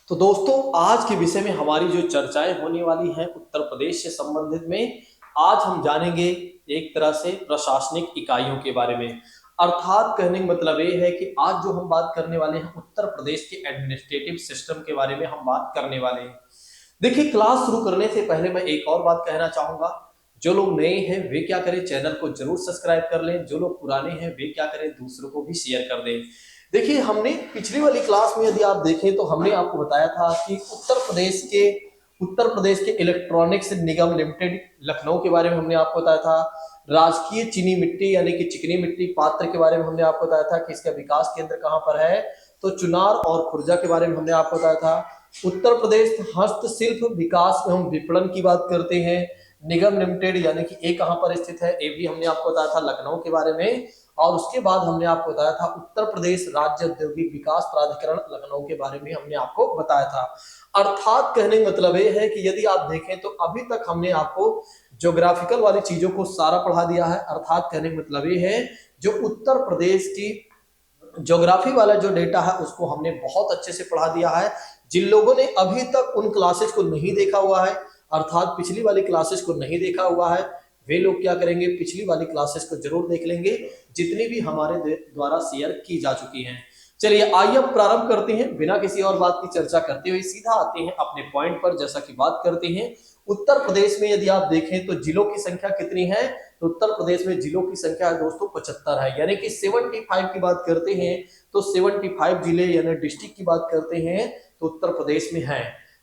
तो दोस्तों आज के विषय में हमारी जो चर्चाएं होने वाली हैं उत्तर प्रदेश से संबंधित में आज हम जानेंगे एक तरह से प्रशासनिक इकाइयों के बारे में। अर्थात कहने का मतलब ये है कि आज जो हम बात करने वाले हैं उत्तर प्रदेश के एडमिनिस्ट्रेटिव सिस्टम के बारे में हम बात करने वाले हैं। देखिए, क्लास शुरू करने से पहले मैं एक और बात कहना चाहूंगा। जो लोग नए हैं वे क्या करें, चैनल को जरूर सब्सक्राइब कर लें। जो लोग पुराने हैं वे क्या करें, दूसरों को भी शेयर कर दें। देखिए, हमने पिछली वाली क्लास में यदि आप देखें तो हमने आपको बताया था कि उत्तर प्रदेश के इलेक्ट्रॉनिक्स निगम लिमिटेड लखनऊ के बारे में हमने आपको बताया था। राजकीय चीनी मिट्टी यानी कि चिकनी मिट्टी पात्र के बारे में हमने आपको बताया था कि इसका विकास केंद्र कहां पर है, तो चुनार और खुर्जा के बारे में हमने आपको बताया था। उत्तर प्रदेश हस्तशिल्प विकास एवं विपणन की बात करते हैं, निगम लिमिटेड यानी कि ये कहां पर स्थित है, ये भी हमने आपको बताया था लखनऊ के बारे में। और उसके बाद हमने आपको बताया था उत्तर प्रदेश राज्य औद्योगिक विकास प्राधिकरण लखनऊ के बारे में हमने आपको बताया था। अर्थात कहने का मतलब ये है कि यदि आप देखें तो अभी तक हमने आपको ज्योग्राफिकल वाली चीजों को सारा पढ़ा दिया है। अर्थात कहने का मतलब ये है जो उत्तर प्रदेश की ज्योग्राफी वाला जो डेटा है उसको हमने बहुत अच्छे से पढ़ा दिया है। जिन लोगों ने अभी तक उन क्लासेस को नहीं देखा हुआ है, अर्थात पिछली वाली क्लासेस को नहीं देखा हुआ है, वे लोग क्या करेंगे, पिछली वाली क्लासेस को जरूर देख लेंगे जितनी भी हमारे द्वारा शेयर की जा चुकी हैं। चलिए आइए अब प्रारंभ करते हैं, बिना किसी और बात की चर्चा करते हुए सीधा आते हैं अपने पॉइंट पर। जैसा कि बात करते हैं उत्तर प्रदेश में यदि आप देखें तो जिलों की संख्या कितनी है, तो उत्तर प्रदेश में जिलों की संख्या दोस्तों 75 है। यानी कि 75 की बात करते हैं तो 75 जिले यानी डिस्ट्रिक्ट की बात करते हैं तो उत्तर प्रदेश में है।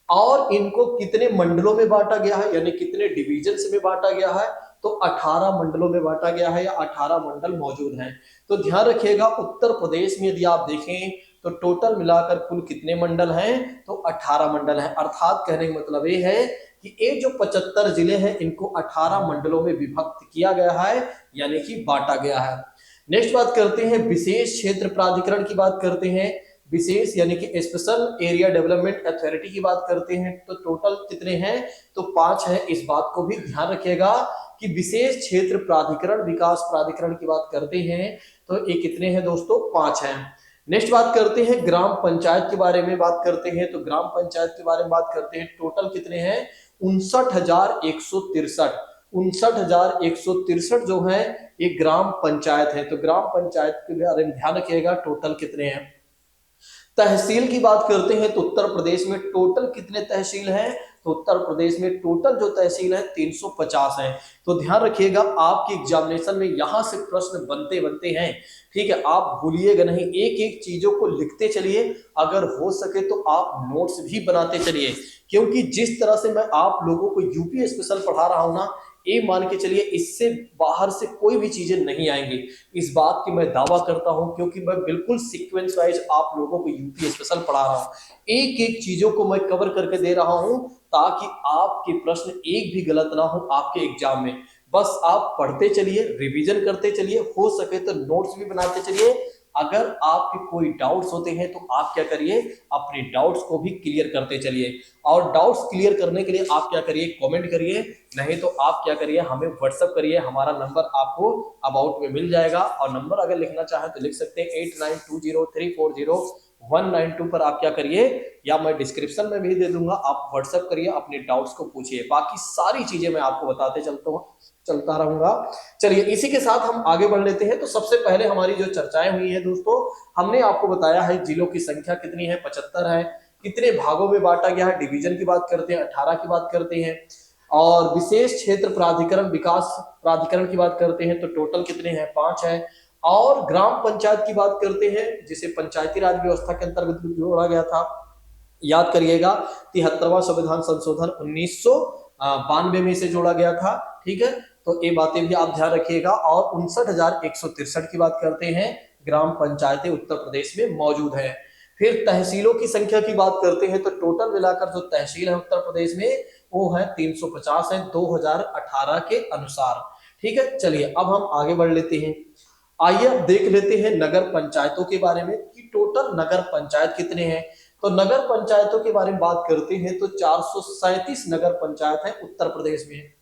और इनको कितने मंडलों में बांटा गया है यानी कितने डिविजन में बांटा गया है, तो 18 मंडलों में बांटा गया है या 18 मंडल मौजूद हैं। तो ध्यान रखिएगा उत्तर प्रदेश में यदि आप देखें तो टोटल मिलाकर कुल कितने मंडल हैं, तो 18 मंडल हैं। अर्थात कहने का मतलब ये है कि ये जो 75 जिले हैं इनको 18 मंडलों में विभक्त किया गया है यानी कि बांटा गया है। नेक्स्ट बात करते हैं विशेष क्षेत्र प्राधिकरण की बात करते हैं। विशेष यानी कि स्पेशल एरिया डेवलपमेंट अथॉरिटी की बात करते हैं तो टोटल कितने हैं, तो 5 है। इस बात को भी ध्यान रखिएगा कि विशेष क्षेत्र प्राधिकरण विकास प्राधिकरण की बात करते हैं तो ये कितने हैं दोस्तों, 5 हैं। नेक्स्ट बात करते हैं ग्राम पंचायत के बारे में बात करते हैं तो ग्राम पंचायत के बारे में बात करते हैं टोटल कितने हैं, 59,163। 59,163 जो है ये ग्राम पंचायत है। तो ग्राम पंचायत के बारे में ध्यान रखिएगा टोटल कितने हैं। तहसील की बात करते हैं तो उत्तर प्रदेश में टोटल कितने तहसील हैं, तो उत्तर प्रदेश में टोटल जो तहसील है 350 है। तो ध्यान रखिएगा आपके एग्जामिनेशन में यहां से प्रश्न बनते बनते हैं, ठीक है। आप भूलिएगा नहीं, एक एक चीजों को लिखते चलिए, अगर हो सके तो आप नोट्स भी बनाते चलिए, क्योंकि जिस तरह से मैं आप लोगों को यूपी स्पेशल पढ़ा रहा हूं ना, ये मान के चलिए इससे बाहर से कोई भी चीजें नहीं आएंगी। इस बात की मैं दावा करता हूं क्योंकि मैं बिल्कुल सीक्वेंस वाइज आप लोगों को यूपी स्पेशल पढ़ा रहा हूं। एक एक चीजों को मैं कवर करके दे रहा हूं ताकि आपके प्रश्न एक भी गलत ना हो आपके एग्जाम में। बस आप पढ़ते चलिए, रिवीजन करते चलिए, हो सके तो नोट्स भी बनाते चलिए। अगर आपके कोई डाउट्स होते हैं तो आप क्या करिए, अपने डाउट्स को भी क्लियर करते चलिए। और डाउट्स क्लियर करने के लिए आप क्या करिए, कमेंट करिए, नहीं तो आप क्या करिए, हमें व्हाट्सएप करिए। हमारा नंबर आपको अबाउट में मिल जाएगा और नंबर अगर लिखना चाहें तो लिख सकते हैं 8920340192 पर आप क्या करिए, या मैं डिस्क्रिप्शन में भी दे दूंगा, आप व्हाट्सएप करिए, अपने डाउट्स को पूछिए। बाकी सारी चीजें मैं आपको बताते चलता रहूंगा। चलिए इसी के साथ हम आगे बढ़ लेते हैं। तो सबसे पहले हमारी जो चर्चाएं हुई है दोस्तों, हमने आपको बताया है जिलों की संख्या कितनी है, 75 है। कितने भागों में बांटा गया है, डिवीजन की बात करते हैं, 18 की बात करते हैं। और विशेष क्षेत्र प्राधिकरण विकास प्राधिकरण की बात करते हैं तो टोटल कितने हैं, 5 है। और ग्राम पंचायत की बात करते हैं जिसे पंचायती राज व्यवस्था के अंतर्गत जोड़ा गया था। याद करिएगा 73वां संविधान संशोधन 1992 में इसे जोड़ा गया था, ठीक है। तो ये बातें भी आप ध्यान रखिएगा। और 59,163 की बात करते हैं, ग्राम पंचायतें उत्तर प्रदेश में मौजूद है। फिर तहसीलों की संख्या की बात करते हैं तो टोटल मिलाकर जो तहसील है उत्तर प्रदेश में वो है 350 है 2018 के अनुसार, ठीक है। चलिए अब हम आगे बढ़ लेते हैं। आइए अब देख लेते हैं नगर पंचायतों के बारे में कि टोटल नगर पंचायत कितने हैं। तो नगर पंचायतों के बारे में बात करते हैं तो 437 नगर पंचायत है उत्तर प्रदेश में।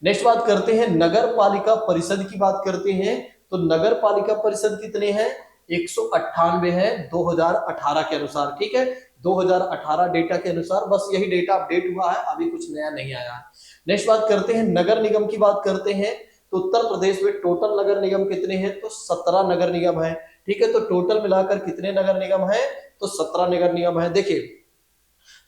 नेक्स्ट बात करते हैं नगर पालिका परिषद की बात करते हैं तो नगर पालिका परिषद कितने हैं, 198 है 2018 के अनुसार, ठीक है। 2018 डेटा के अनुसार, बस यही डेटा अपडेट हुआ है, अभी कुछ नया नहीं आया है। नेक्स्ट बात करते हैं नगर निगम की बात करते हैं। तो उत्तर प्रदेश में टोटल नगर निगम कितने हैं? तो 17 नगर निगम है। ठीक है, तो टोटल मिलाकर कितने नगर निगम है? तो 17 नगर निगम है। देखिए,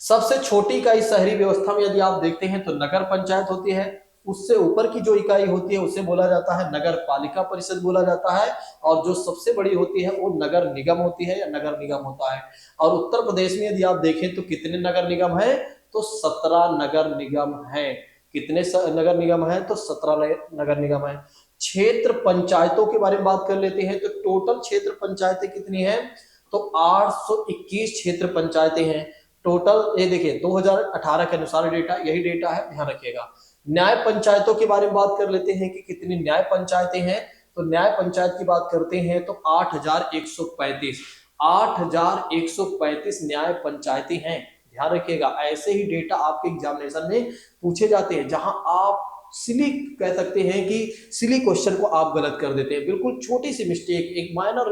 सबसे छोटी इकाई शहरी व्यवस्था में यदि आप देखते हैं तो नगर पंचायत होती है। उससे ऊपर की जो इकाई होती है उसे बोला जाता है नगर पालिका परिषद बोला जाता है, और जो सबसे बड़ी होती है वो नगर निगम होती है या नगर निगम होता है। और उत्तर प्रदेश में यदि आप देखें तो कितने नगर निगम है? तो 17 नगर निगम है। कितने नगर निगम है? तो 17 नगर निगम है। क्षेत्र पंचायतों के बारे में बात कर लेते हैं। तो टोटल क्षेत्र पंचायतें कितनी है? तो 821 क्षेत्र पंचायतें हैं टोटल। ये देखिए 2018 के अनुसार डेटा, यही डेटा है, ध्यान रखिएगा। न्याय पंचायतों के बारे में बात कर लेते हैं कि कितनी न्याय पंचायतें हैं। तो न्याय पंचायत की बात करते हैं तो 8135 न्याय पंचायतें हैं। ध्यान रखिएगा, ऐसे ही डेटा आपके एग्जामिनेशन में पूछे जाते हैं, जहां आप सिली कह सकते हैं कि सिली क्वेश्चन को आप गलत कर देते हैं, बिल्कुल छोटी सी मिस्टेक, एक माइनर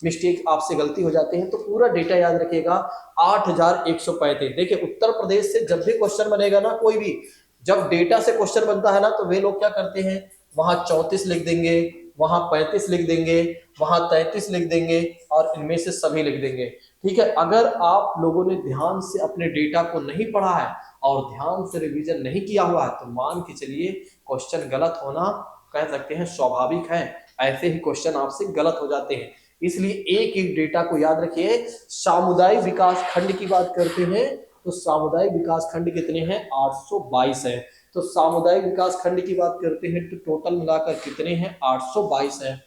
मिस्टेक आपसे गलती हो जाते हैं। तो पूरा डेटा याद रखिएगा 8135। देखिए, उत्तर प्रदेश से जब भी क्वेश्चन बनेगा ना, कोई भी जब डेटा से क्वेश्चन बनता है ना, तो वे लोग क्या करते हैं, वहां 34 लिख देंगे, वहां 35 लिख देंगे, वहां 33 लिख देंगे, और इनमें से सभी लिख देंगे। ठीक है, अगर आप लोगों ने ध्यान से अपने डेटा को नहीं पढ़ा है और ध्यान से रिवीजन नहीं किया हुआ है, तो मान के चलिए क्वेश्चन गलत होना कह सकते हैं स्वाभाविक है। ऐसे ही क्वेश्चन आपसे गलत हो जाते हैं, इसलिए एक एक डेटा को याद रखिए। सामुदायिक विकास खंड की बात करते हैं तो सामुदायिक विकास खंड कितने हैं? 822 है। तो सामुदायिक विकास खंड की बात करते हैं तो टोटल मिलाकर कितने हैं? 822 है।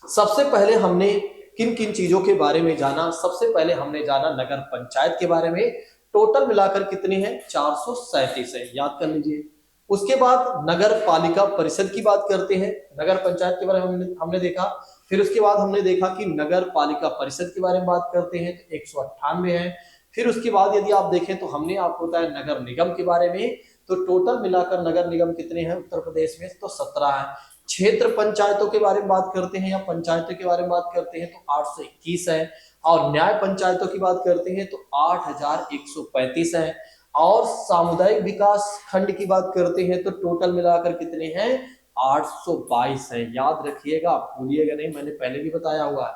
सबसे पहले हमने किन किन चीजों के बारे में जाना? सबसे पहले हमने जाना नगर पंचायत के बारे में। टोटल मिलाकर कितने हैं? 437 है, याद कर लीजिए। उसके बाद नगर पालिका परिषद की बात करते हैं। नगर पंचायत के बारे में हमने देखा। फिर उसके बाद हमने देखा कि नगर पालिका परिषद के बारे में बात करते हैं तो 198 है। फिर उसके बाद यदि आप देखें तो हमने आपको बताया नगर निगम के बारे में। तो टोटल मिलाकर नगर निगम कितने हैं उत्तर प्रदेश में? तो 17 है। क्षेत्र पंचायतों के बारे में बात करते हैं या पंचायतों के बारे में बात करते हैं तो 821 है। और न्याय पंचायतों की बात करते हैं तो 8135 है। और सामुदायिक विकास खंड की बात करते हैं तो टोटल मिलाकर कितने हैं? 822 है। याद रखिएगा, भूलिएगा नहीं, मैंने पहले भी बताया हुआ है।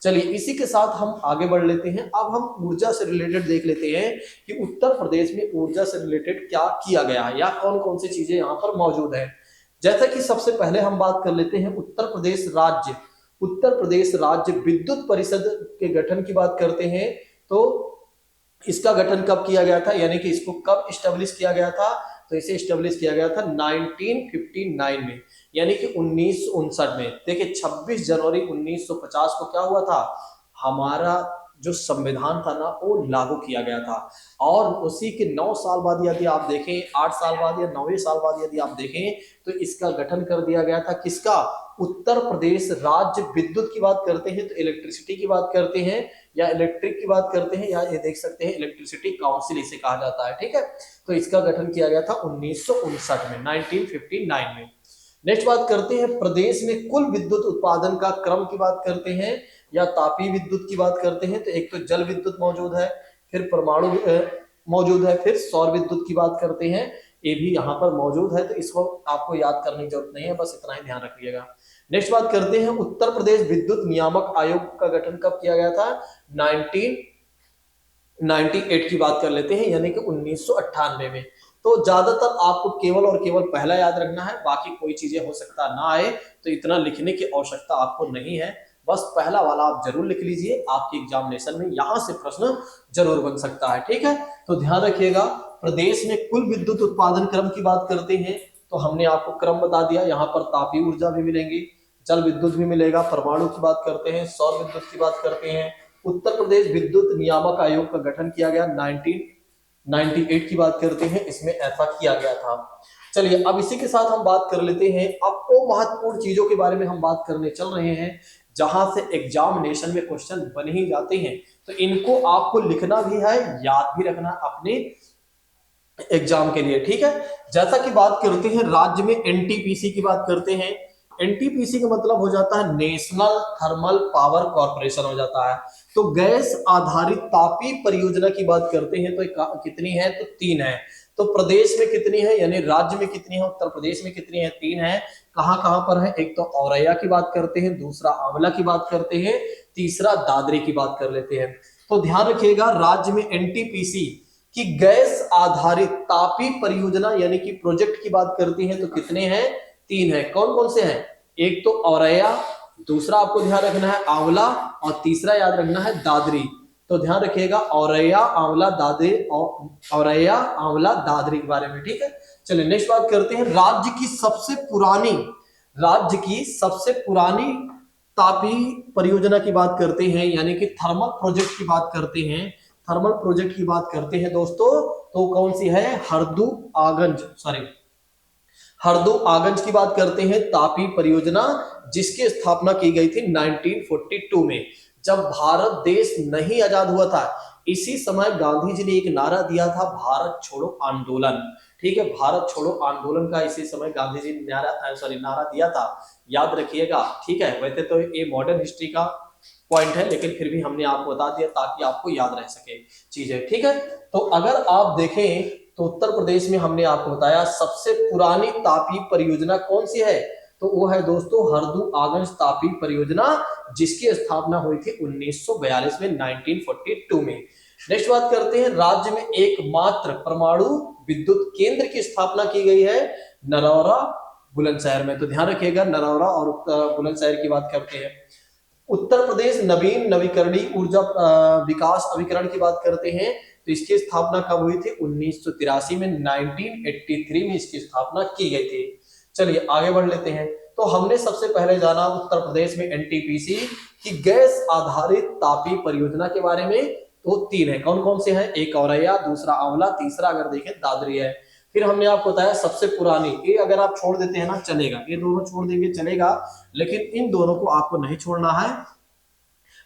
चलिए, इसी के साथ हम आगे बढ़ लेते हैं। अब हम ऊर्जा से रिलेटेड देख लेते हैं कि उत्तर प्रदेश में ऊर्जा से रिलेटेड क्या किया गया है या कौन कौन सी चीजें यहाँ पर मौजूद है। जैसा कि सबसे पहले हम बात कर लेते हैं उत्तर प्रदेश राज्य विद्युत परिषद के गठन की बात करते हैं। तो इसका गठन कब किया गया था, यानी कि इसको कब स्टेब्लिश किया गया था? तो इसे स्टेब्लिश किया गया था 1959 में, यानी कि 1959 में। देखिए 26 जनवरी 1950 को क्या हुआ था? हमारा जो संविधान था ना वो लागू किया गया था। और उसी के 9 साल बाद यदि आप देखें, 8 साल बाद या 9वें साल बाद यदि आप देखें तो इसका गठन कर दिया गया था। किसका? उत्तर प्रदेश राज्य विद्युत की बात करते हैं तो इलेक्ट्रिसिटी की बात करते हैं या इलेक्ट्रिक की बात करते हैं, या ये देख सकते हैं इलेक्ट्रिसिटी काउंसिल इसे कहा जाता है। ठीक है, तो इसका गठन किया गया था 1959 में, 1959 में। नेक्स्ट बात करते हैं प्रदेश में कुल विद्युत उत्पादन का क्रम की बात करते हैं या तापीय विद्युत की बात करते हैं। तो एक तो जल विद्युत मौजूद है, फिर परमाणु मौजूद है, फिर सौर विद्युत की बात करते हैं, ये भी यहाँ पर मौजूद है। तो इसको आपको याद करने की जरूरत नहीं है, बस इतना ही ध्यान रखिएगा। नेक्स्ट बात करते हैं उत्तर प्रदेश विद्युत नियामक आयोग का गठन कब किया गया था? 1998 की बात कर लेते हैं, यानी कि 1998 में। तो ज्यादातर आपको केवल और केवल पहला याद रखना है, बाकी कोई चीजें हो सकता ना आए, तो इतना लिखने की आवश्यकता आपको नहीं है। बस पहला वाला आप जरूर लिख लीजिए, आपके एग्जामिनेशन में यहां से प्रश्न जरूर बन सकता है। ठीक है, तो ध्यान रखिएगा। प्रदेश में कुल विद्युत उत्पादन क्रम की बात करते हैं तो हमने आपको क्रम बता दिया। यहाँ पर तापीय ऊर्जा भी मिलेंगी, जल विद्युत भी मिलेगा, परमाणु की बात करते हैं, सौर विद्युत की बात करते हैं। उत्तर प्रदेश विद्युत नियामक आयोग का गठन किया गया 1998 की बात करते हैं, इसमें ऐसा किया गया था। चलिए, अब इसी के साथ हम बात कर लेते हैं। अब वो महत्वपूर्ण चीजों के बारे में हम बात करने चल रहे हैं जहां से एग्जामिनेशन में क्वेश्चन बन ही जाते हैं, तो इनको आपको लिखना भी है, याद भी रखना अपने एग्जाम के लिए। ठीक है, जैसा कि बात करते हैं राज्य में एनटीपीसी की बात करते हैं। एनटीपीसी का मतलब हो जाता है नेशनल थर्मल पावर कॉर्पोरेशन हो जाता है। तो गैस आधारित तापीय परियोजना की बात करते हैं तो कितनी है, तो 3 है। तो प्रदेश में कितनी है, यानी राज्य में कितनी है, उत्तर प्रदेश में कितनी है, 3 है। कहां कहां पर है, एक तो औरैया की बात करते हैं, दूसरा आंवला की बात करते हैं, तीसरा दादरी की बात कर लेते हैं। तो ध्यान रखिएगा, राज्य में एनटीपीसी की गैस आधारित तापीय परियोजना यानी कि प्रोजेक्ट की बात करती है तो कितने हैं, 3 है। कौन कौन से हैं, एक तो औरैया, दूसरा आपको ध्यान रखना है आंवला, और तीसरा याद रखना है दादरी। तो ध्यान रखिएगा औरैया आंवला दादरी, औरैया आंवला दादरी के बारे में, ठीक है। चलिए नेक्स्ट बात करते हैं, राज्य की सबसे पुरानी तापीय परियोजना की बात करते हैं, यानी कि थर्मल प्रोजेक्ट की बात करते हैं, थर्मल प्रोजेक्ट की बात करते हैं दोस्तों, तो कौन सी है, हरदू आगंज की बात करते हैं तापीय परियोजना, जिसकी स्थापना की गई थी 1942 में, जब भारत देश नहीं आजाद हुआ था। इसी समय गांधी जी ने एक नारा दिया था, भारत छोड़ो आंदोलन, ठीक है। भारत छोड़ो आंदोलन का इसी समय गांधी जी ने नारा दिया था, याद रखिएगा, ठीक है। वैसे तो ये मॉडर्न हिस्ट्री का पॉइंट है, लेकिन फिर भी हमने आपको बता दिया ताकि आपको याद रह सके चीजें, ठीक है। तो अगर आप देखें तो उत्तर प्रदेश में हमने आपको बताया सबसे पुरानी तापीय परियोजना कौन सी है, तो वो है दोस्तों हरदू आगंज तापीय परियोजना, जिसकी स्थापना हुई थी 1942 में, 1942 में। नेक्स्ट बात करते हैं, राज्य में एकमात्र परमाणु विद्युत केंद्र की स्थापना की गई है नरौरा बुलंदशहर में। तो ध्यान रखिएगा, नरौरा और बुलंदशहर की बात करते हैं। उत्तर प्रदेश नवीन नवीकरणीय ऊर्जा विकास अभिकरण की बात करते हैं, तो इसकी स्थापना कब हुई थी, 1983 में, 1983 में इसकी स्थापना की गई थी। चलिए आगे बढ़ लेते हैं। तो हमने सबसे पहले जाना उत्तर प्रदेश में एनटीपीसी की गैस आधारित तापीय परियोजना के बारे में, तो 3 है। कौन कौन से हैं, एक औरैया, दूसरा आंवला, तीसरा अगर देखें दादरी है। फिर हमने आपको बताया सबसे पुरानी, ये अगर आप छोड़ देते हैं ना चलेगा, ये दोनों छोड़ देंगे चलेगा, लेकिन इन दोनों को आपको नहीं छोड़ना है,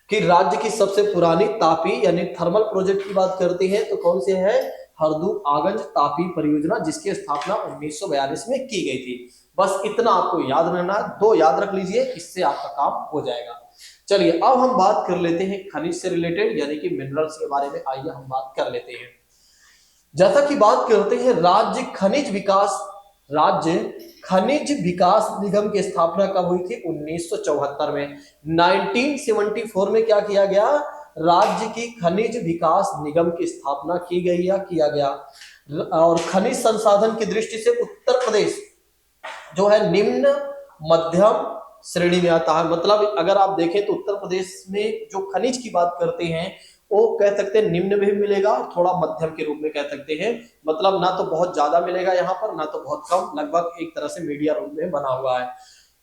कि राज्य की सबसे पुरानी तापीय यानी थर्मल प्रोजेक्ट की बात करते हैं तो कौन से है, हरदू आगंज तापीय परियोजना, जिसकी स्थापना 1942 में की गई थी। बस इतना आपको याद रहना, 2 याद रख लीजिए, इससे आपका काम हो जाएगा। चलिए अब हम बात कर लेते हैं खनिज से रिलेटेड यानी कि मिनरल्स के बारे में, आइए हम बात कर लेते हैं। जैसा कि बात करते हैं राज्य खनिज विकास निगम की स्थापना कब हुई थी, 1974 में। 1974 में क्या किया गया, राज्य की खनिज विकास निगम की स्थापना की गई या किया गया। और खनिज संसाधन की दृष्टि से उत्तर प्रदेश जो है निम्न मध्यम श्रेणी में आता है। मतलब अगर आप देखें तो उत्तर प्रदेश में जो खनिज की बात करते हैं वो कह सकते हैं निम्न में भी मिलेगा और थोड़ा मध्यम के रूप में कह सकते हैं। मतलब ना तो बहुत ज्यादा मिलेगा यहाँ पर, ना तो बहुत कम, लगभग एक तरह से मीडिया रूप में बना हुआ है।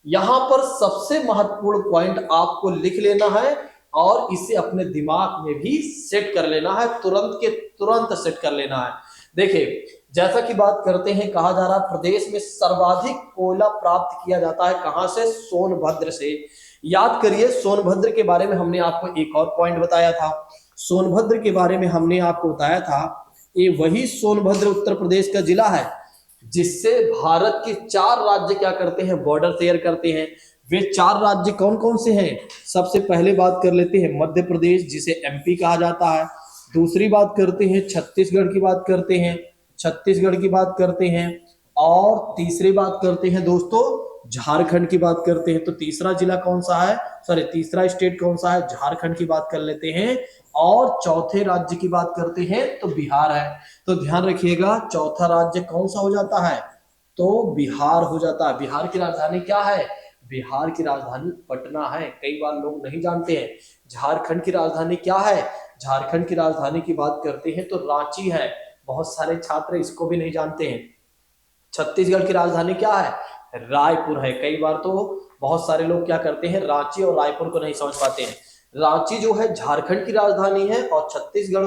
यहाँ पर सबसे महत्वपूर्ण पॉइंट आपको लिख लेना है और इसे अपने दिमाग में भी सेट कर लेना है, तुरंत के तुरंत सेट कर लेना है। देखिए जैसा कि बात करते हैं, कहा जा रहा है प्रदेश में सर्वाधिक कोयला प्राप्त किया जाता है कहां से, सोनभद्र से। याद करिए सोनभद्र के बारे में हमने आपको एक और पॉइंट बताया था, सोनभद्र के बारे में हमने आपको बताया था, ये वही सोनभद्र उत्तर प्रदेश का जिला है जिससे भारत के 4 राज्य क्या करते हैं, बॉर्डर शेयर करते हैं। वे 4 राज्य कौन कौन से हैं, सबसे पहले बात कर लेते हैं मध्य प्रदेश जिसे एमपी कहा जाता है, दूसरी बात करते हैं छत्तीसगढ़ की बात करते हैं, छत्तीसगढ़ की बात करते हैं, और तीसरी बात करते हैं दोस्तों झारखंड की बात करते हैं। तो तीसरा जिला कौन सा है, तीसरा स्टेट कौन सा है, झारखंड की बात कर लेते हैं। और चौथे राज्य की बात करते हैं तो बिहार है। तो ध्यान रखिएगा चौथा राज्य कौन सा हो जाता है, तो बिहार हो जाता है। बिहार की राजधानी क्या है, बिहार की राजधानी पटना है, कई बार लोग नहीं जानते हैं। झारखंड की राजधानी क्या है, झारखंड की राजधानी की बात करते हैं तो रांची है, बहुत सारे छात्र इसको भी नहीं जानते हैं। छत्तीसगढ़ की राजधानी क्या है, रायपुर है, कई बार तो बहुत सारे लोग क्या करते हैं रांची और रायपुर को नहीं समझ पाते हैं। रांची जो है झारखंड की राजधानी है और छत्तीसगढ़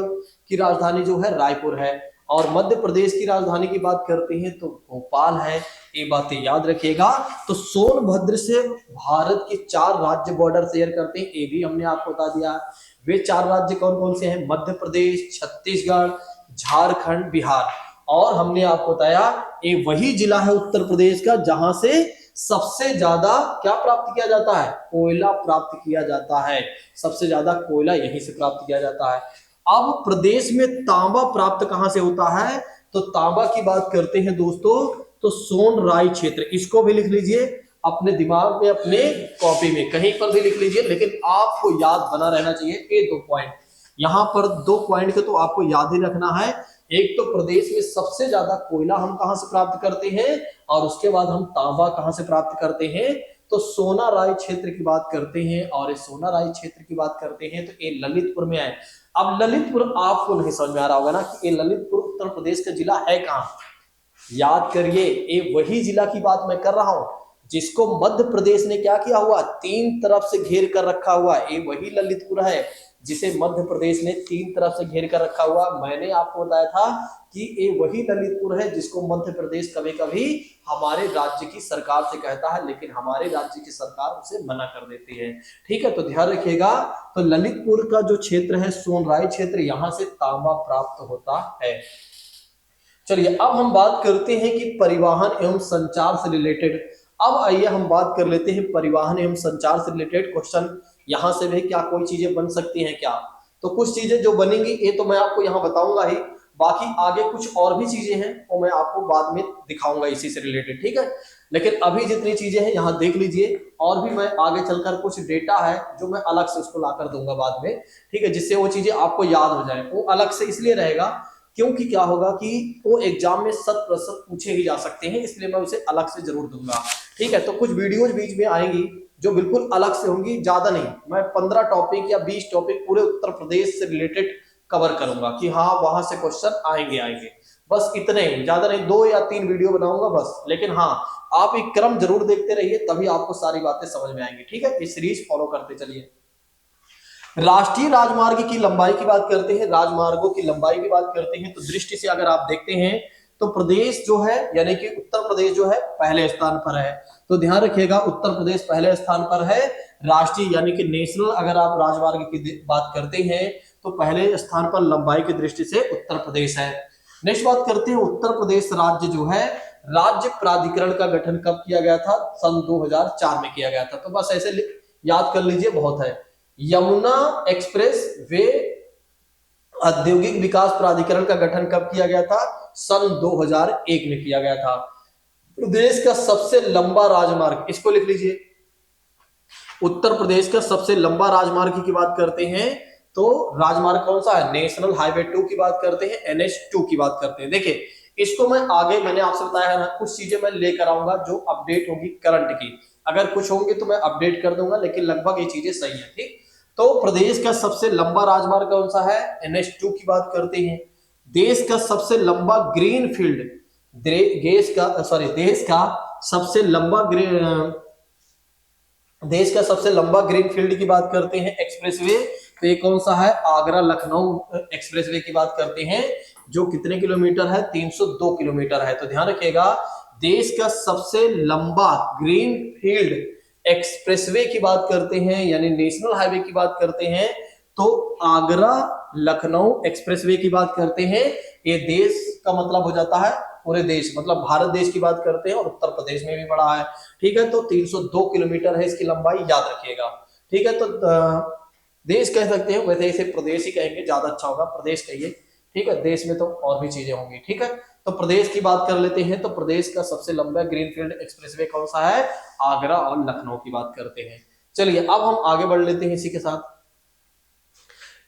की राजधानी जो है रायपुर है। और मध्य प्रदेश की राजधानी की बात करते हैं तो भोपाल है, ये बातें याद रखिएगा। तो सोनभद्र से भारत के 4 राज्य बॉर्डर शेयर करते हैं, ये भी हमने आपको बता दिया। वे 4 राज्य कौन कौन से हैं, मध्य प्रदेश, छत्तीसगढ़, झारखंड, बिहार। और हमने आपको बताया ये वही जिला है उत्तर प्रदेश का जहां से सबसे ज्यादा क्या प्राप्त किया जाता है? कोयला प्राप्त किया जाता है। सबसे ज्यादा कोयला यहीं से प्राप्त किया जाता है। अब प्रदेश में तांबा प्राप्त कहां से होता है? तो तांबा की बात करते हैं दोस्तों तो सोनराई क्षेत्र, इसको भी लिख लीजिए अपने दिमाग में, अपने कॉपी में कहीं पर भी लिख लीजिए, लेकिन आपको याद बना रहना चाहिए ये 2 पॉइंट। यहां पर 2 पॉइंट के तो आपको याद ही रखना है। एक तो प्रदेश में सबसे ज्यादा कोयला हम कहां से प्राप्त करते हैं, और उसके बाद हम तांबा कहां से प्राप्त करते हैं? तो सोनाराय क्षेत्र की बात करते हैं। और ये सोनाराय क्षेत्र की बात करते हैं तो ये ललितपुर में है। अब ललितपुर आपको नहीं समझ में आ रहा होगा ना कि ये ललितपुर उत्तर प्रदेश का जिला है कहां? याद करिए, ये वही जिला की बात मैं कर रहा हूं जिसको मध्य प्रदेश ने क्या किया हुआ, 3 तरफ से घेर कर रखा हुआ। ये वही ललितपुर है जिसे मध्य प्रदेश ने 3 तरफ से घेर कर रखा हुआ। मैंने आपको बताया था कि ये वही ललितपुर है जिसको मध्य प्रदेश कभी कभी हमारे राज्य की सरकार से कहता है, लेकिन हमारे राज्य की सरकार उसे मना कर देती है। ठीक है, तो ध्यान रखिएगा। तो ललितपुर का जो क्षेत्र है सोनराय क्षेत्र, यहां से तांबा प्राप्त होता है। चलिए अब हम बात करते हैं कि परिवहन एवं संचार से रिलेटेड। अब आइए हम बात कर लेते हैं परिवहन एवं संचार से रिलेटेड क्वेश्चन। यहां से भी क्या कोई चीजें बन सकती हैं क्या? तो कुछ चीजें जो बनेंगी ये तो मैं आपको यहां बताऊंगा ही, बाकी आगे कुछ और भी चीजें हैं वो मैं आपको बाद में दिखाऊंगा इसी से रिलेटेड। ठीक है, लेकिन अभी जितनी चीजें हैं यहाँ देख लीजिए, और भी मैं आगे चलकर कुछ डेटा है जो मैं अलग से उसको लाकर दूंगा बाद में। ठीक है, जिससे वो चीजें आपको याद हो जाए। वो अलग से इसलिए रहेगा क्योंकि क्या होगा कि वो एग्जाम में 100% पूछे ही जा सकते हैं, इसलिए मैं उसे अलग से जरूर दूंगा। ठीक है, तो कुछ वीडियोज बीच में आएंगी जो बिल्कुल अलग से होंगी, ज्यादा नहीं। मैं 15 टॉपिक या 20 टॉपिक पूरे उत्तर प्रदेश से रिलेटेड कवर करूंगा कि हाँ वहां से क्वेश्चन आएंगे। बस इतने ही, ज्यादा नहीं, 2 या 3 वीडियो बनाऊंगा बस। लेकिन हाँ, आप एक क्रम जरूर देखते रहिए, तभी आपको सारी बातें समझ में आएंगी। ठीक है, ये सीरीज फॉलो करते चलिए। राष्ट्रीय राजमार्ग की लंबाई की बात करते हैं, राजमार्गों की लंबाई की बात करते हैं, तो दृष्टि से अगर आप देखते हैं तो प्रदेश जो है यानी कि उत्तर प्रदेश जो है पहले स्थान पर है। तो ध्यान रखिएगा, उत्तर प्रदेश पहले स्थान पर है। राष्ट्रीय यानी कि नेशनल अगर आप राजमार्ग की बात करते हैं तो पहले स्थान पर लंबाई की दृष्टि से उत्तर प्रदेश है। नेक्स्ट बात करते हैं उत्तर प्रदेश राज्य जो है, राज्य प्राधिकरण का गठन कब किया गया था? सन 2004 में किया गया था। तो बस ऐसे याद कर लीजिए, बहुत है। यमुना एक्सप्रेस वे औद्योगिक विकास प्राधिकरण का गठन कब किया गया था? सन 2001 में किया गया था। प्रदेश का सबसे लंबा राजमार्ग, इसको लिख लीजिए। उत्तर प्रदेश का सबसे लंबा राजमार्ग की बात करते हैं तो राजमार्ग कौन सा है? नेशनल हाईवे 2 की बात करते हैं, NH2 की बात करते हैं। देखिए, इसको मैं आगे मैंने आपसे बताया है ना, कुछ चीजें मैं लेकर आऊंगा जो अपडेट होगी करंट की। अगर कुछ होंगे तो मैं अपडेट कर दूंगा, लेकिन लगभग ये चीजें सही है। ठीक, तो प्रदेश का सबसे लंबा राजमार्ग कौन सा है? NH2 की बात करते हैं। देश का सबसे लंबा ग्रीन फील्ड, देश का सबसे लंबा ग्रीन फील्ड की बात करते हैं एक्सप्रेसवे, तो ये कौन सा है? आगरा लखनऊ एक्सप्रेसवे की बात करते हैं, जो कितने किलोमीटर है? 302 किलोमीटर है। तो ध्यान रखिएगा, देश का सबसे लंबा ग्रीन फील्ड एक्सप्रेसवे की बात करते हैं यानी नेशनल हाईवे की बात करते हैं तो आगरा लखनऊ एक्सप्रेसवे की बात करते हैं। ये देश का मतलब हो जाता है पूरे देश, मतलब भारत देश की बात करते हैं, और उत्तर प्रदेश में भी बड़ा है। ठीक है, तो 302 किलोमीटर है इसकी लंबाई, याद रखिएगा। ठीक है, तो देश कह सकते हैं, वैसे इसे प्रदेश ही कहेंगे, ज्यादा अच्छा होगा, प्रदेश कहिए। ठीक है, देश में तो और भी चीजें होंगी। ठीक है, तो प्रदेश की बात कर लेते हैं तो प्रदेश का सबसे लंबा ग्रीनफील्ड एक्सप्रेसवे कौन सा है? आगरा और लखनऊ की बात करते हैं। चलिए अब हम आगे बढ़ लेते हैं इसी के साथ।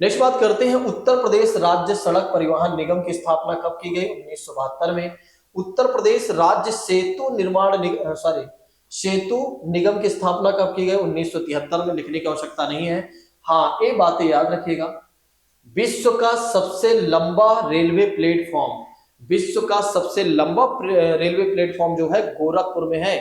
नेक्स्ट बात करते हैं, उत्तर प्रदेश राज्य सड़क परिवहन निगम की स्थापना कब की गई? 1972 में। उत्तर प्रदेश राज्य सेतु निगम की स्थापना कब की गई? 1973 में। लिखने की आवश्यकता नहीं है। हाँ, ये बातें याद रखिएगा। विश्व का सबसे लंबा रेलवे प्लेटफॉर्म, विश्व का सबसे लंबा रेलवे प्लेटफॉर्म जो है गोरखपुर में है।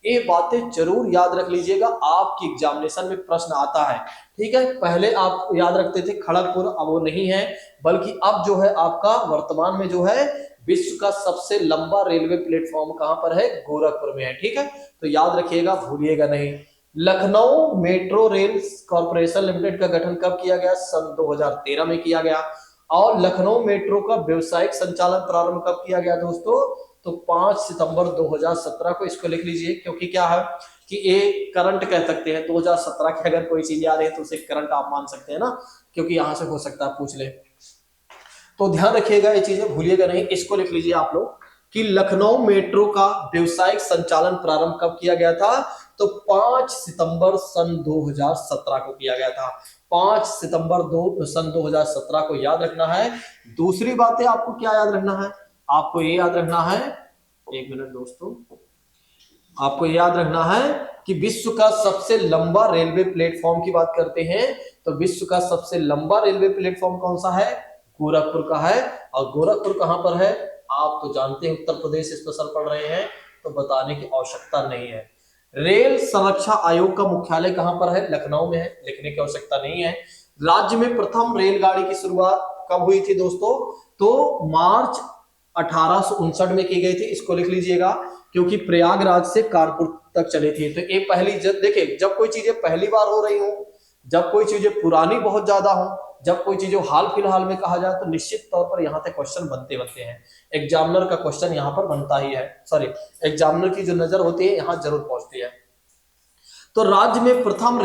ये बातें जरूर याद रख लीजिएगा, आपकी एग्जामिनेशन में प्रश्न आता है। ठीक है, पहले आप याद रखते थे खड़गपुर, अब वो नहीं है, बल्कि अब जो है आपका वर्तमान में जो है विश्व का सबसे लंबा रेलवे प्लेटफॉर्म कहां पर है? गोरखपुर में है। ठीक है, तो याद रखिएगा, भूलिएगा नहीं। Lucknow metro rail corporation limited का गठन कब किया गया? सन 2013 में किया गया। और लखनऊ मेट्रो का व्यवसायिक संचालन प्रारंभ कब किया गया दोस्तों? तो 5 सितंबर 2017 को इसको लिख लीजिए, क्योंकि क्या है कि ये करंट कह सकते हैं। 2017 की अगर कोई चीज याद है तो उसे करंट आप मान सकते हैं ना, क्योंकि यहां से हो सकता है पूछ ले। तो ध्यान रखिएगा, ये चीजें भूलिएगा नहीं। इसको लिख लीजिए आप लोग कि लखनऊ मेट्रो का व्यावसायिक संचालन प्रारंभ कब किया गया था, तो 5 सितंबर सन 2017 को किया गया था। 5 सितंबर सन 2017 को याद रखना है। दूसरी बात है, आपको क्या याद रखना है, आपको ये याद रखना है, एक मिनट दोस्तों, आपको याद रखना है कि विश्व का सबसे लंबा रेलवे प्लेटफॉर्म की बात करते हैं, तो विश्व का सबसे लंबा रेलवे प्लेटफॉर्म कौन सा है, गोरखपुर का है। और गोरखपुर कहां पर है, आप तो जानते हैं, उत्तर प्रदेश स्पेशल पढ़ रहे हैं तो बताने की आवश्यकता नहीं है। रेल संरक्षा आयोग का मुख्यालय कहां पर है, लखनऊ में है, लिखने की आवश्यकता नहीं है। राज्य में प्रथम रेलगाड़ी की शुरुआत कब हुई थी दोस्तों, तो मार्च 1859 में की गई थी, इसको लिख लीजिएगा, क्योंकि प्रयागराज से कानपुर तक चली थी। तो ये पहली, देखिए जब कोई चीजें पहली बार हो रही हो, जब कोई चीजें पुरानी बहुत ज्यादा हो, जब कोई चीजें हाल फिलहाल में कहा जाए, तो निश्चित तौर पर यहाँ से क्वेश्चन बनते हैं। एग्जामिनर का क्वेश्चन यहाँ पर बनता ही है, सॉरी एग्जामिनर की जो नजर होती है यहाँ जरूर पहुंचती है। तो राज्य में प्रथम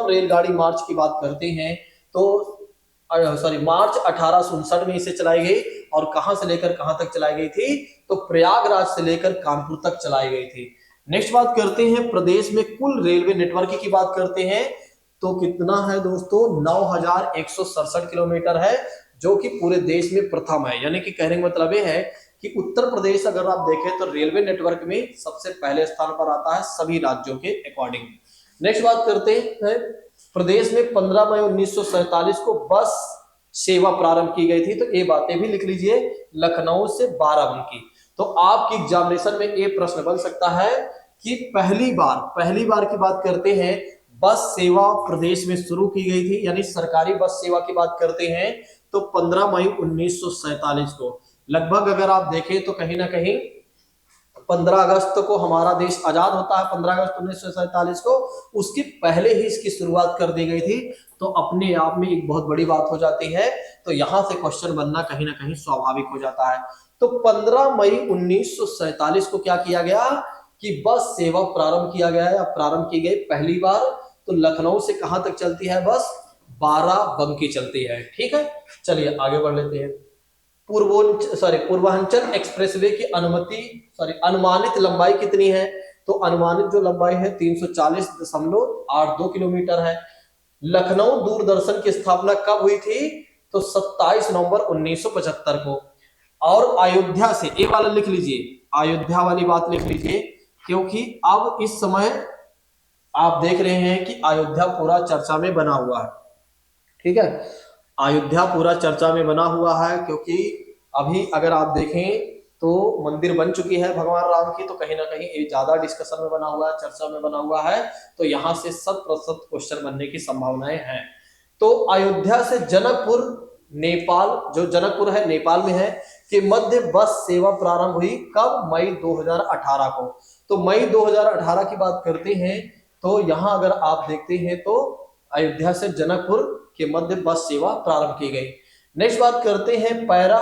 रेलगाड़ी मार्च की बात करते हैं, तो सॉरी मार्च 1859 में इसे चलाई गई, और कहां से लेकर कहां तक चलाई गई थी, तो प्रयागराज से लेकर कानपुर तक चलाई गई थी। नेक्स्ट बात करते हैं, प्रदेश में कुल रेलवे नेटवर्क की बात करते हैं, तो कितना है दोस्तों, 9167 किलोमीटर है, जो कि पूरे देश में प्रथम है। यानी कि कहने का मतलब यह है कि उत्तर प्रदेश अगर आप देखें तो रेलवे नेटवर्क में सबसे पहले स्थान पर आता है सभी राज्यों के अकॉर्डिंग। नेक्स्ट बात करते हैं, प्रदेश में 15 मई 1947 को बस सेवा प्रारंभ की गई थी, तो ये बातें भी लिख लीजिए, लखनऊ से बाराबंकी। तो आपकी एग्जामिनेशन में ये प्रश्न बन सकता है कि पहली बार की बात करते हैं, बस सेवा प्रदेश में शुरू की गई थी, यानी सरकारी बस सेवा की बात करते हैं, तो 15 मई 1947 को। लगभग अगर आप देखें तो कहीं ना कहीं 15 अगस्त को हमारा देश आजाद होता है, 15 अगस्त 1947 को, उसके पहले ही इसकी शुरुआत कर दी गई थी। तो अपने आप में एक बहुत बड़ी बात हो जाती है, तो यहां से क्वेश्चन बनना कहीं ना कहीं स्वाभाविक हो जाता है। तो 15 मई 1947 को क्या किया गया कि बस सेवा प्रारंभ किया गया है, प्रारंभ की गई पहली बार। तो लखनऊ से कहां तक चलती है बस, बाराबंकी चलती है। ठीक है, चलिए आगे बढ़ लेते हैं। पूर्वांचल एक्सप्रेसवे की अनुमानित लंबाई कितनी है, तो अनुमानित जो लंबाई है 340.82 किलोमीटर है। लखनऊ दूरदर्शन की स्थापना कब हुई थी, तो 27 नवंबर 1975 को। और अयोध्या से, ये वाला लिख लीजिए, अयोध्या वाली बात लिख लीजिए, क्योंकि अब इस समय आप देख रहे हैं कि अयोध्या पूरा चर्चा में बना हुआ है। ठीक है, अयोध्या पूरा चर्चा में बना हुआ है, क्योंकि अभी अगर आप देखें तो मंदिर बन चुकी है भगवान राम की, तो कहीं ना कहीं ये ज्यादा डिस्कशन में बना हुआ है, चर्चा में बना हुआ है, तो यहां से 100% क्वेश्चन बनने की संभावनाएं हैं। तो अयोध्या से जनकपुर, नेपाल, जो जनकपुर है नेपाल में है, कि मध्य बस सेवा प्रारंभ हुई कब, मई 2018 को। तो मई 2018 की बात करते हैं, तो यहां अगर आप देखते हैं तो अयोध्या से जनकपुर के मध्य बस सेवा प्रारंभ की गई। नेक्स्ट बात करते हैं, पैरा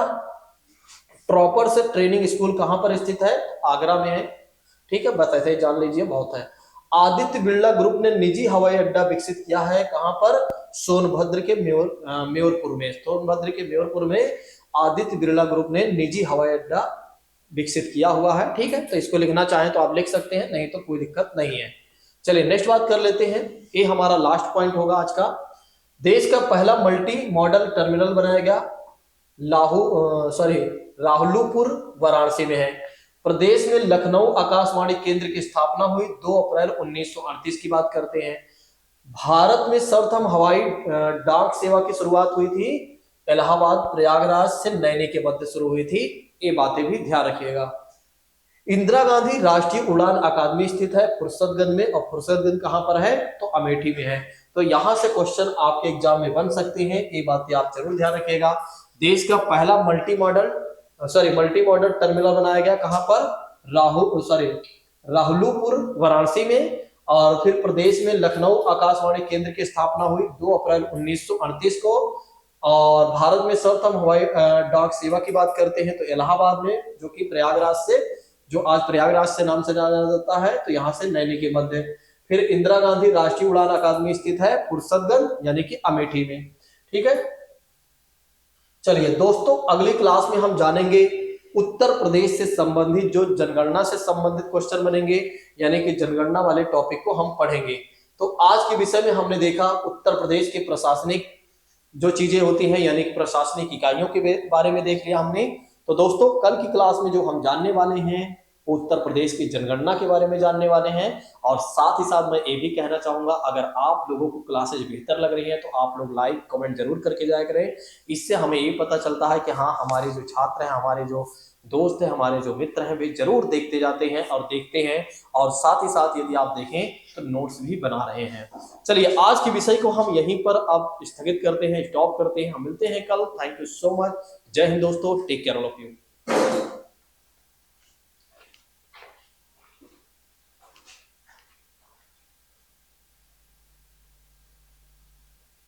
ट्रॉपर्स ट्रेनिंग स्कूल कहां पर स्थित है, आगरा में है। ठीक है, बस ऐसे ही जान लीजिए, बहुत है। आदित्य बिरला ग्रुप ने निजी हवाई अड्डा विकसित किया है कहां पर, सोनभद्र के म्योरपुर में। सोनभद्र के म्योरपुर में आदित्य बिरला ग्रुप ने निजी हवाई अड्डा विकसित किया हुआ है। ठीक है, तो इसको लिखना चाहें तो आप लिख सकते हैं, नहीं तो कोई दिक्कत नहीं है। चलिए नेक्स्ट बात कर लेते हैं, ये हमारा लास्ट पॉइंट होगा आज का। देश का पहला मल्टी मॉडल टर्मिनल बनाया गया राहुलपुर वाराणसी में है। प्रदेश में लखनऊ आकाशवाणी केंद्र की स्थापना हुई 2 अप्रैल 1938 की बात करते हैं। भारत में सर्वप्रथम हवाई डाक सेवा की शुरुआत हुई थी इलाहाबाद प्रयागराज से नैनी के मध्य शुरू हुई थी, ये बातें भी ध्यान रखिएगा। इंदिरा गांधी राष्ट्रीय उड़ान अकादमी स्थित है फुर्सतगंज में, और फुर्सतगंज कहां पर है, तो अमेठी में है। तो यहां से क्वेश्चन आपके एग्जाम में बन सकते हैं, ये बातें आप जरूर ध्यान रखिएगा। देश का पहला मल्टी मॉडल टर्मिनल बनाया गया कहां पर, राहुलपुर वाराणसी में। और फिर प्रदेश में लखनऊ आकाशवाणी केंद्र की स्थापना हुई 2 अप्रैल 1938 को। और भारत में सर्वप्रथम हवाई डाक सेवा की बात करते हैं तो इलाहाबाद में, जो कि प्रयागराज से, जो आज प्रयागराज से नाम से जाना जाता है, तो यहाँ से नैनी के मध्य। फिर इंदिरा गांधी राष्ट्रीय उड़ान अकादमी स्थित है फुरसतगंज यानी कि अमेठी में। ठीक है, चलिए दोस्तों, अगली क्लास में हम जानेंगे उत्तर प्रदेश से संबंधित जो जनगणना से संबंधित क्वेश्चन बनेंगे, यानी कि जनगणना वाले टॉपिक को हम पढ़ेंगे। तो आज के विषय में हमने देखा उत्तर प्रदेश के प्रशासनिक जो चीजें होती हैं, यानी कि प्रशासनिक इकाइयों के बारे में देख लिया हमने। तो दोस्तों, कल की क्लास में जो हम जानने वाले हैं उत्तर प्रदेश की जनगणना के बारे में जानने वाले हैं। और साथ ही साथ मैं ये भी कहना चाहूंगा, अगर आप लोगों को क्लासेज बेहतर लग रही है तो आप लोग लाइक कमेंट जरूर करके जाया करें। इससे हमें ये पता चलता है कि हाँ, हमारे जो छात्र हैं, हमारे जो दोस्त हैं, हमारे जो मित्र हैं, वे जरूर देखते जाते हैं और देखते हैं, और साथ ही साथ यदि आप देखें तो नोट्स भी बना रहे हैं। चलिए, आज के विषय को हम यहीं पर अब स्थगित करते हैं, स्टॉप करते हैं। हम मिलते हैं कल। Thank you so much. Jai Hind दोस्तों, take care all of you.